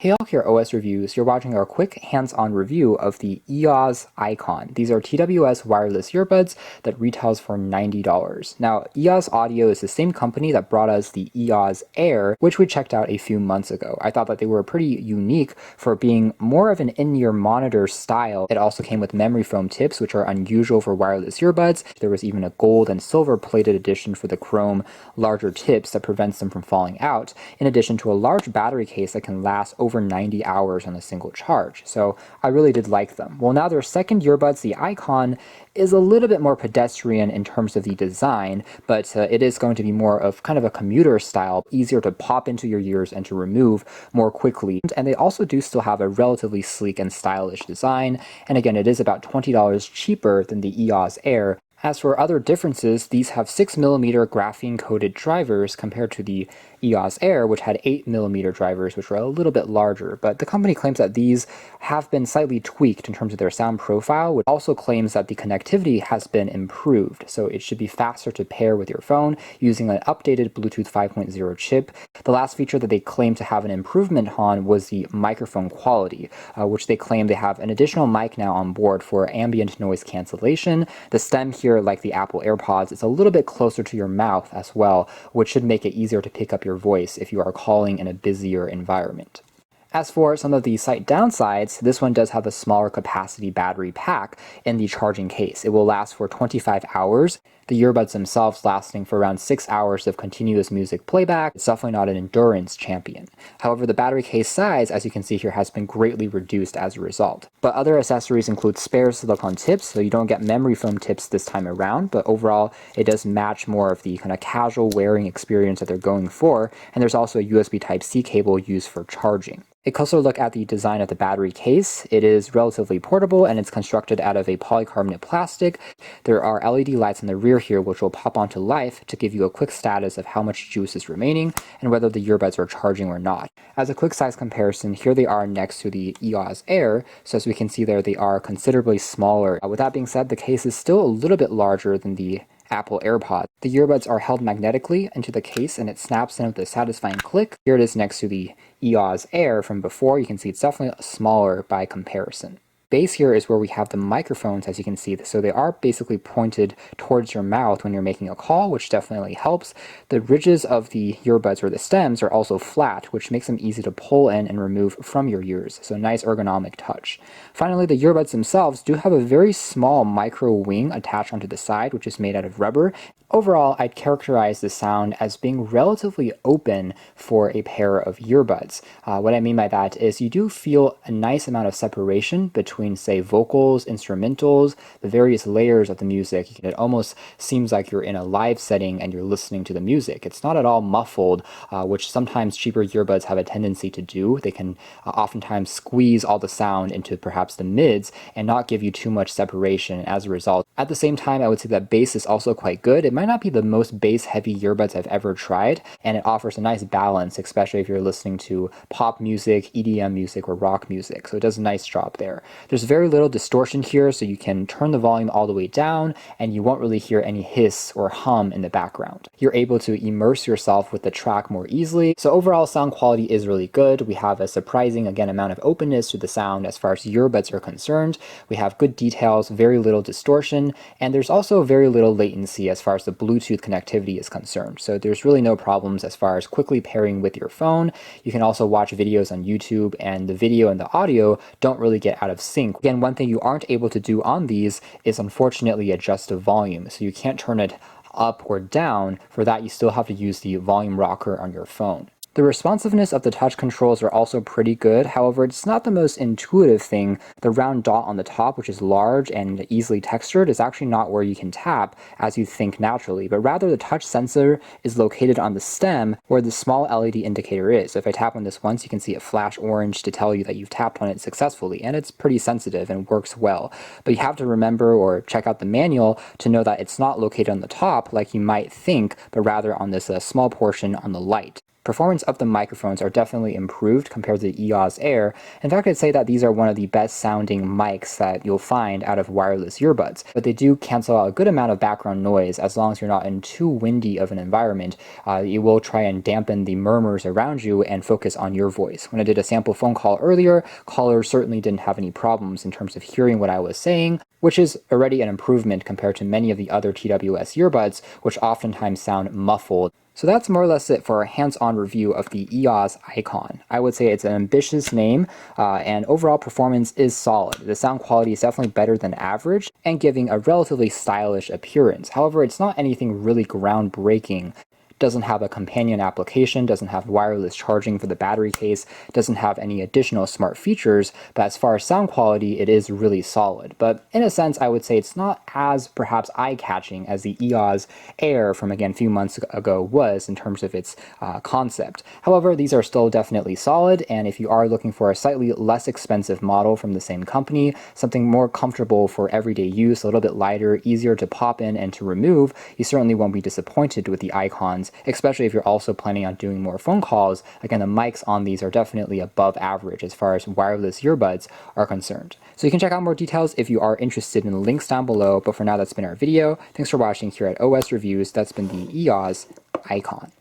Hey all, here OS Reviews. You're watching our quick hands-on review of the EOZ Icon. These are TWS wireless earbuds that retails for $90. Now, EOZ Audio is the same company that brought us the EOZ Air, which we checked out a few months ago. I thought that they were pretty unique for being more of an in-ear monitor style. It also came with memory foam tips, which are unusual for wireless earbuds. There was even a gold and silver plated edition for the chrome larger tips that prevents them from falling out, in addition to a large battery case that can last over 90 hours on a single charge. So I really did like them. Well, now their second earbuds, the Icon, is a little bit more pedestrian in terms of the design, but it is going to be more of kind of a commuter style, easier to pop into your ears and to remove more quickly. And they also do still have a relatively sleek and stylish design. And again, it is about $20 cheaper than the EOZ Air. As for other differences, these have 6mm graphene-coated drivers compared to the EOZ Air, which had 8mm drivers, which were a little bit larger. But the company claims that these have been slightly tweaked in terms of their sound profile, which also claims that the connectivity has been improved. So it should be faster to pair with your phone using an updated Bluetooth 5.0 chip. The last feature that they claim to have an improvement on was the microphone quality, which they claim they have an additional mic now on board for ambient noise cancellation. The stem here, like the Apple AirPods, is a little bit closer to your mouth as well, which should make it easier to pick up your voice if you are calling in a busier environment. As for some of the slight downsides, this one does have a smaller capacity battery pack in the charging case. It will last for 25 hours. The earbuds themselves lasting for around 6 hours of continuous music playback. It's definitely not an endurance champion. However, the battery case size, as you can see here, has been greatly reduced as a result. But other accessories include spare silicone tips, so you don't get memory foam tips this time around, but overall it does match more of the kind of casual wearing experience that they're going for, and there's also a USB Type-C cable used for charging. A closer look at the design of the battery case. It is relatively portable and it's constructed out of a polycarbonate plastic. There are LED lights in the rear here which will pop onto life to give you a quick status of how much juice is remaining and whether the earbuds are charging or not. As a quick size comparison, here they are next to the EOZ Air, so as we can see there, they are considerably smaller. With that being said, the case is still a little bit larger than the Apple AirPods. The earbuds are held magnetically into the case and it snaps in with a satisfying click. Here it is next to the EOZ Air from before. You can see it's definitely smaller by comparison. Base here is where we have the microphones, as you can see, so they are basically pointed towards your mouth when you're making a call, which definitely helps. The ridges of the earbuds, or the stems, are also flat, which makes them easy to pull in and remove from your ears, so nice ergonomic touch. Finally, the earbuds themselves do have a very small micro wing attached onto the side, which is made out of rubber. Overall, I'd characterize the sound as being relatively open for a pair of earbuds. What I mean by that is you do feel a nice amount of separation between, say, vocals, instrumentals, the various layers of the music. It almost seems like you're in a live setting and you're listening to the music. It's not at all muffled, which sometimes cheaper earbuds have a tendency to do. They can oftentimes squeeze all the sound into perhaps the mids and not give you too much separation as a result. At the same time, I would say that bass is also quite good. It might not be the most bass-heavy earbuds I've ever tried, and it offers a nice balance, especially if you're listening to pop music, EDM music, or rock music, so it does a nice job there. There's very little distortion here, so you can turn the volume all the way down, and you won't really hear any hiss or hum in the background. You're able to immerse yourself with the track more easily, so overall sound quality is really good. We have a surprising, again, amount of openness to the sound as far as earbuds are concerned. We have good details, very little distortion, and there's also very little latency as far as the Bluetooth connectivity is concerned. So there's really no problems as far as quickly pairing with your phone. You can also watch videos on YouTube, and the video and the audio don't really get out of sync. Again, one thing you aren't able to do on these is unfortunately adjust the volume. So you can't turn it up or down. For that, you still have to use the volume rocker on your phone. The responsiveness of the touch controls are also pretty good. However, it's not the most intuitive thing. The round dot on the top, which is large and easily textured, is actually not where you can tap as you think naturally, but rather the touch sensor is located on the stem where the small LED indicator is. So if I tap on this once, you can see it flash orange to tell you that you've tapped on it successfully, and it's pretty sensitive and works well. But you have to remember or check out the manual to know that it's not located on the top like you might think, but rather on this small portion on the light. performance of the microphones are definitely improved compared to the EOZ Air. In fact, I'd say that these are one of the best sounding mics that you'll find out of wireless earbuds, but they do cancel out a good amount of background noise as long as you're not in too windy of an environment. It will try and dampen the murmurs around you and focus on your voice. When I did a sample phone call earlier, callers certainly didn't have any problems in terms of hearing what I was saying, which is already an improvement compared to many of the other TWS earbuds, which oftentimes sound muffled. So that's more or less it for a hands-on review of the EOZ Icon. I would say it's an ambitious name, and overall performance is solid. The sound quality is definitely better than average and giving a relatively stylish appearance. However, it's not anything really groundbreaking. Doesn't have a companion application, doesn't have wireless charging for the battery case, doesn't have any additional smart features, but as far as sound quality, it is really solid. But in a sense, I would say it's not as perhaps eye-catching as the EOZ Air from, again, a few months ago was in terms of its concept. However, these are still definitely solid, and if you are looking for a slightly less expensive model from the same company, something more comfortable for everyday use, a little bit lighter, easier to pop in and to remove, you certainly won't be disappointed with the Icons, especially if you're also planning on doing more phone calls. Again, the mics on these are definitely above average as far as wireless earbuds are concerned. So you can check out more details if you are interested in the links down below, but for now that's been our video. Thanks for watching here at OS Reviews. That's been the EOZ Icon.